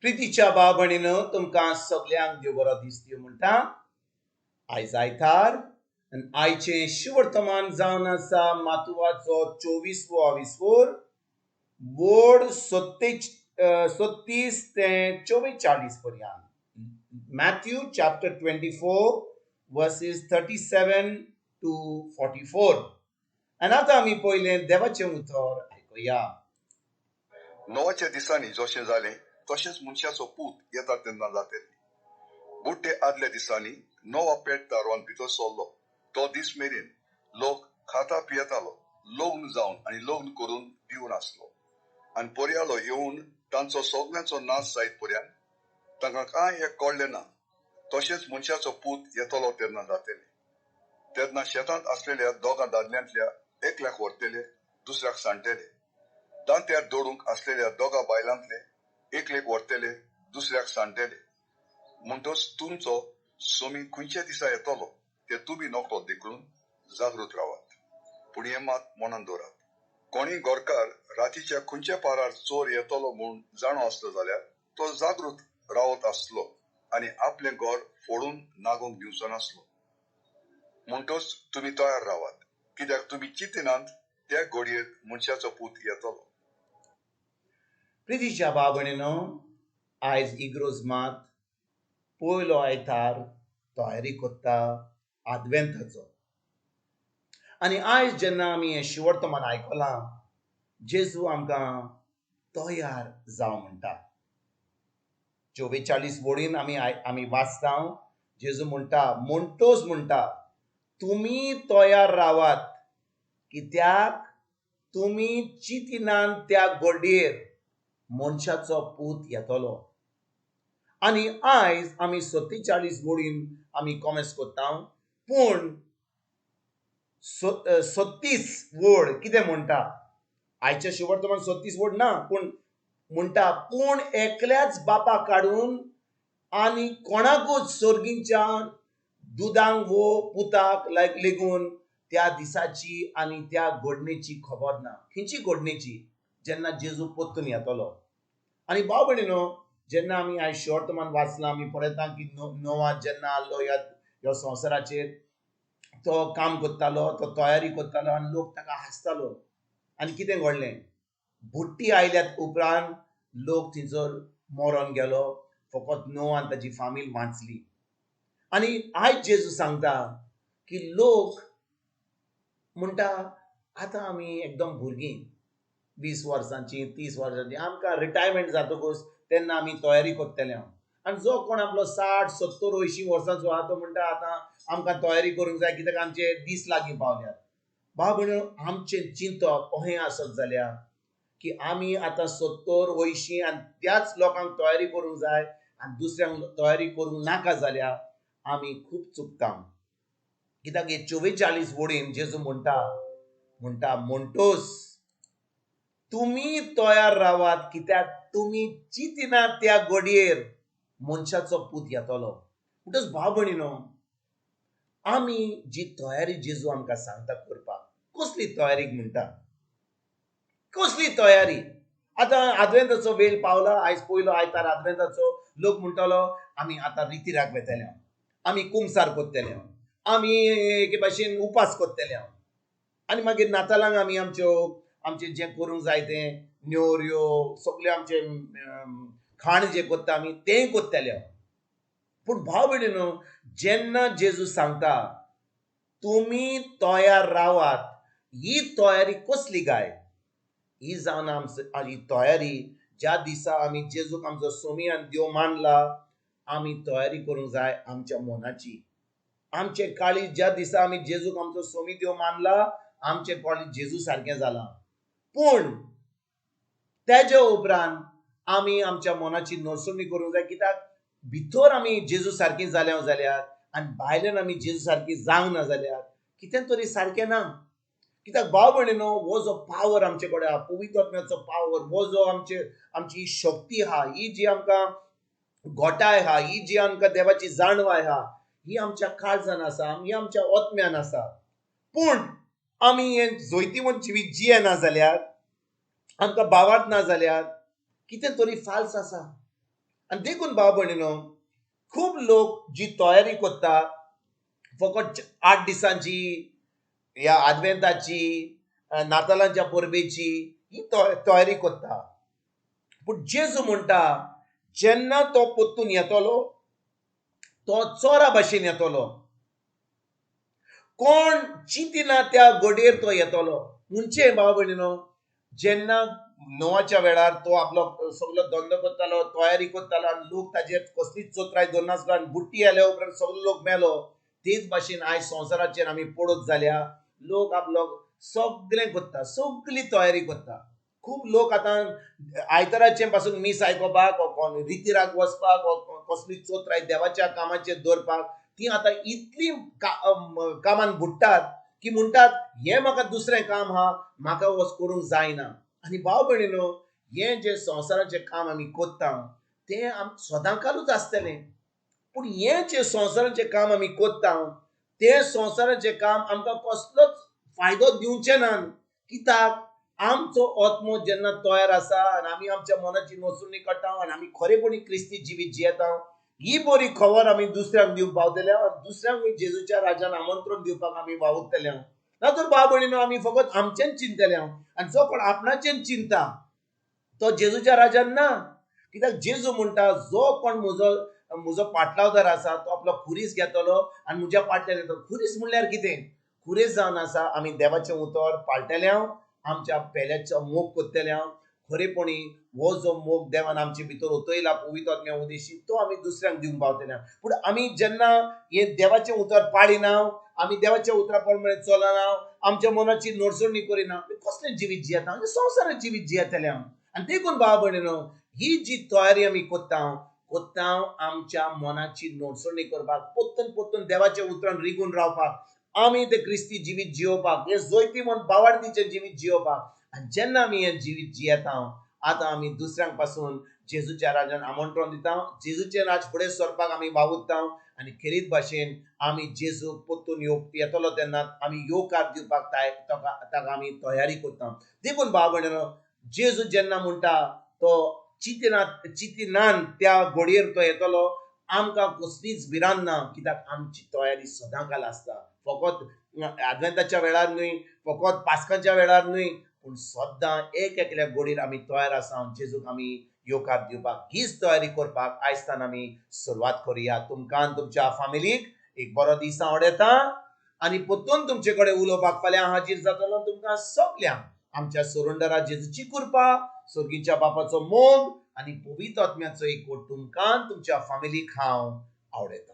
प्रितीच्या भाव भयणीनो तुमकां सगळ्यांक देव बरो दीस दिवं म्हणटा. आयज आयतार आनी आयचें शिवर्तमान जावन आसा मातुवाचो 24वो विस्वोर वोड 36 ते 44 पर्यंत. Mathew chapter 24 verses 37 to 44. आनी आतां आमी पयलें देवाचें उतर आयकुया. नोवाच्या दिसांनी जशें जालें तशेंच मनशाचो पूत येता तेन्ना जातलें. बुड्डे आदल्या दिसांनी नोवा पेट दारान भितर सरलो. तो दीस मेरेन लोक खाता पियेतालो, लग्न जावन आनी लग्न करून दिवन आसलो. आनी पर्यालो येवन तांचो सगळ्यांचो नाश जायत पर्यंत तांकां कांय एक कळ्ळें ना. तशेंच मनशाचो पूत येतलो तेन्ना जातलें. तेन्ना शेतांत आसलेल्या दोगां दादल्यांतल्या एकल्याक व्हरतले, दुसऱ्याक सांडटले. दांत्यार दडूंक आसलेल्या दोगां बायलांतले एकलेक व्हरतले, दुसऱ्याक सांडटले. म्हणटच तुमचो सोमी खंयच्या दिसा येतलो ते तुमी नकळो देखून जागृत रावात. पूण हें मात मनान दवरात. कोणी गोरकार रातीच्या खंयच्या पारार चोर येतलो म्हूण जाणो आसलो जाल्यार तो जागृत रावत आसलो आनी आपलें घर फोडून नागोंक दिवचो नासलो. म्हणटच तुमी तयार रावात, कित्याक तुमी चिंतिनात त्या घडयेंत मनशाचो पूत येतलो. प्रितीच्या भाव भयणीनो आयज इग्रोज मात पयलो आयतार तयारी कोत्ता आदवेंताचो. आनी आयज जेन्ना आमी हें शिवर्तमान आयकलां जेजू आमकां तयार जाव म्हणटा. 44 वडीन आमी वाचता जेजू म्हणटा, म्हणटोच म्हणटा तुमी तयार रावात, कित्याक तुमी चिंतिनात त्या घडयेर मनशाचो पूत येतलो. आनी आयज आमी 47 वडीन आमी कॉमेंट्स कोत्ता. पूण 36 वड कितें म्हणटा? आयच्या शिवर्तमान 36 वड ना, पूण म्हणटा पूण एकल्याच बापा काडून आनी कोणाकूच सर्गीच्या दुदांक वो पुताक लेगून त्या दिसाची आनी त्या घडणेची खबर ना. खंयची घडणेची? जेन्ना जेजू परतून येतलो. आनी भाव भयणीनो जेन्ना आमी आयज शिवर्तमान वाचलां आमी पळयता की नोवा जेन्ना आयलो ह्या संवसाराचेर तो काम करतालो, तो तयारी करतालो आनी लोक ताका हांसतालो. आनी कितें घडलें? बुट्टी आयल्यात उपरांत लोक थंयसर मरोन गेलो. फकत नोवान ताची फामील वाचली. आनी आयज जेजू सांगता की लोक म्हणटा आतां आमी एकदम भुरगीं 20 वर्सांची 30 वर्सांची आमकां रिटायरमेंट जातकूच तेन्ना आमी तयारी करतले. आनी जो कोण आपलो 60, 70, 80 वर्सांचो आहा तो म्हणटा आतां आमकां तयारी करूंक जाय कित्याक आमचे दीस लागीं पावल्यात. भाव भयणीनो आमचें चिंतप अहें आसत जाल्यार की आमी आतां 70, 80 आनी त्याच लोकांक तयारी करूंक जाय आनी दुसऱ्यांक तयारी करूंक नाका जाल्यार आमी खूब चुकता. कित्याक हे 44 वडीन जेजू म्हणटा म्हणटोच तुमी तयार रावात, कित्याक तुमी चिंतिनात त्या घडयेर मनशाचो पूत येतलो. म्हणटच भाव भयणीनो आमी जी तयारी जेजू आमकां सांगता करपाक, कसली तयारीक म्हणटा? कसली तयारी? आतां आदवेंताचो वेळ पावला. आयज पयलो आयतार आदवेंताचो. लोक म्हणटलो आमी आतां रितीराक वेतले, आमी कुमसार करतले, आमी एके भाशेन उपास करतले आनी मागीर नातालांक आमी आमचें जें करूंक जाय तें नेवऱ्यो सगळें आमचें खाण जें करता आमी तेंय करतले. पूण भाव भयणीनो जेन्ना जेजू सांगता तुमी तयार रावात, ही तयारी कसली काय? ही जावन आमची तयारी ज्या दिसा आमी जेजूक आमचो सोमी आनी देव मानला आमी तयारी करूंक जाय आमच्या मनाची. आमचे काळीज ज्या दिसा आमी जेजूक आमचो सोमी देव मानला आमचें काळीज जेजू सारकें जालां. पूण तेज्या उपरांत आमी आमच्या मनाची नरसवणी करूंक जाय. कित्याक भितर आमी जेजू सारकीं जाल्या जाल्यार आनी भायल्यान आमी जेजू सारकीं जावंक ना जाल्यार कितें तरी सारकें ना. कित्याक भाव भयणीनो हो जो पावर आमचे कडेन आहा, पवित्र आत्म्याचो पावर, हो जो आमची शक्ती आहा, ही जी आमकां घोटाय आहा, ही जी आमकां देवाची जाणवाय आहा, ही आमच्या काळजान आसा, ही आमच्या ओतम्यान आसा. पूण आमी हें जैतिवंत जिवीत जियेना जाल्यार आमकां भावार्थ ना जाल्यार कितें तरी फाल्स आसा. आणि देखून भाव भयणीनो, खूप लोक जी तयारी करता फकत 8 दिसांची या आदवेंताची नातालांच्या परबेची ही तयारी करता. पूण जेजू म्हणटा जेन्ना तो परतून येतलो तो चोरा भाशेन येतलो. कोण चिंतिना त्या घडयेर तो येतलो. म्हणजे भाव भयणीनो, जेन्ना नोवाच्या वेळार तो आपलो सगळो धंदो करतालो, तयारी करतालो आनी लोक ताजेर कसलीच चोत्राय धरनासलो आनी बुट्टी आयल्या उपरांत सगळो लोक मेलो. तेच भाशेन आयज संवसाराचेर आमी पळोवंक जाल्या लोक आपलो सगळें करता, सगळी तयारी करता. खूब लोक आतां आयताराचे पासून मीस आयकोपाक रितीराक वचपाक कसली चोत्राय देवाच्या कामाचेर दवरपाक ती आतां इतली कामान बुडटात की म्हणटात हें म्हाका दुसरें काम आहा, म्हाका वच करूंक जायना. आनी भाव भयणीनो, हें जें संवसाराचें काम आमी कोत्ता तें सदांकालूच आसतलें. पूण हें जें संवसाराचें काम आमी कोत्ता तें संवसाराचें काम आमकां कसलोच फायदो दिवचें ना. कित्याक आमचो आत्मो जेन्ना तयार आसा आनी आमी आमच्या मनाची नोंदणी काडटा आनी आमी खरेपणी क्रिस्ती जिवीत जियेता, ही बरी खबर आमी दुसऱ्यांक दिवंक पावतले आनी दुसऱ्यांक जेजूच्या राज्यान आमंत्रण दिवपाक आमी वावुरतले. ना तर भाव भयणीनो, आमी फकत आमचेंच चिंतले आनी जो कोण आपणाचें चिंता तो जेजूच्या राज्यान ना. कित्याक जेजू म्हणटा जो कोण म्हजो पाटलावदार आसा तो आपलो खुरीस घेतलो आनी म्हज्या फाटल्यान येतलो. खुरीस म्हणल्यार कितें? खुरीस जावन आसा आमी देवाचें उतर पाळटले, आमच्या पेल्याचो मोग करतले, खरेपणी हो जो मोग देवान आमचे भितर ओतयला पवित्र आत्म्या उदेशी तो आमी दुसऱ्यांक दिवंक पावतले. पूण आमी जेन्ना हे देवाचें उतर पाळिना, आमी देवाच्या उतरा प्रमाणे चलना, आमच्या मनाची नडसणी करिना, कसलें जिवीत जियेता? संवसाराचें जिवीत जियेतले. आनी देखून भाव भयणीनो, ही जी तयारी आमी कोत्ता आमच्या मनाची नडसणी करपाक, परतून देवाच्या उतरान रिगून रावपाक, आमी ते क्रिस्ती जिवीत जियोवपाक, हे जैती म्हण बावार्दीचें जिवीत जियोवपाक. आनी जेन्ना आमी हें जिवीत जियेता आतां आमी दुसऱ्यांक पासून जेजूच्या राज्यान आमंत्रण दिता, जेजूचें राज फुडें सरपाक आमी वावुरता आनी खेरीत भाशेन आमी जेजू परतून येतलो तेन्ना आमी येवकार दिवपाक ताका आमी तयारी करता. देखून भाव भयणीनो, जेजू जेन्ना म्हणटा तो चिंतिनान त्या घडयेर तो येतलो, आमकां कसलीच भिरांत ना. कित्याक आमची तयारी सदांकाल आसता. फकत आदवेंताच्या वेळार न्हय, फकत पास्काच्या वेळार न्हय, पूण सद्दां एक एकल्या घडीर आमी तयार आसा जेजूक आमी येवकार दिवपाक. हीच तयारी करपाक आयजतान आमी सुरवात करुया. तुमकां आनी तुमच्या फॅमिलीक एक बरो दीस हांव येता आनी परतून तुमचे कडेन उलोवपाक फाल्यां हाजीर जातलो. तुमकां सगल्यांक आमच्या सुरुंडरा जेजूची कृपा, सर्गीच्या बापाचो मोग आनी पवित्र आत्म्याचो एकवट तुमकां तुमच्या फॅमिलीक हांव आवडयता.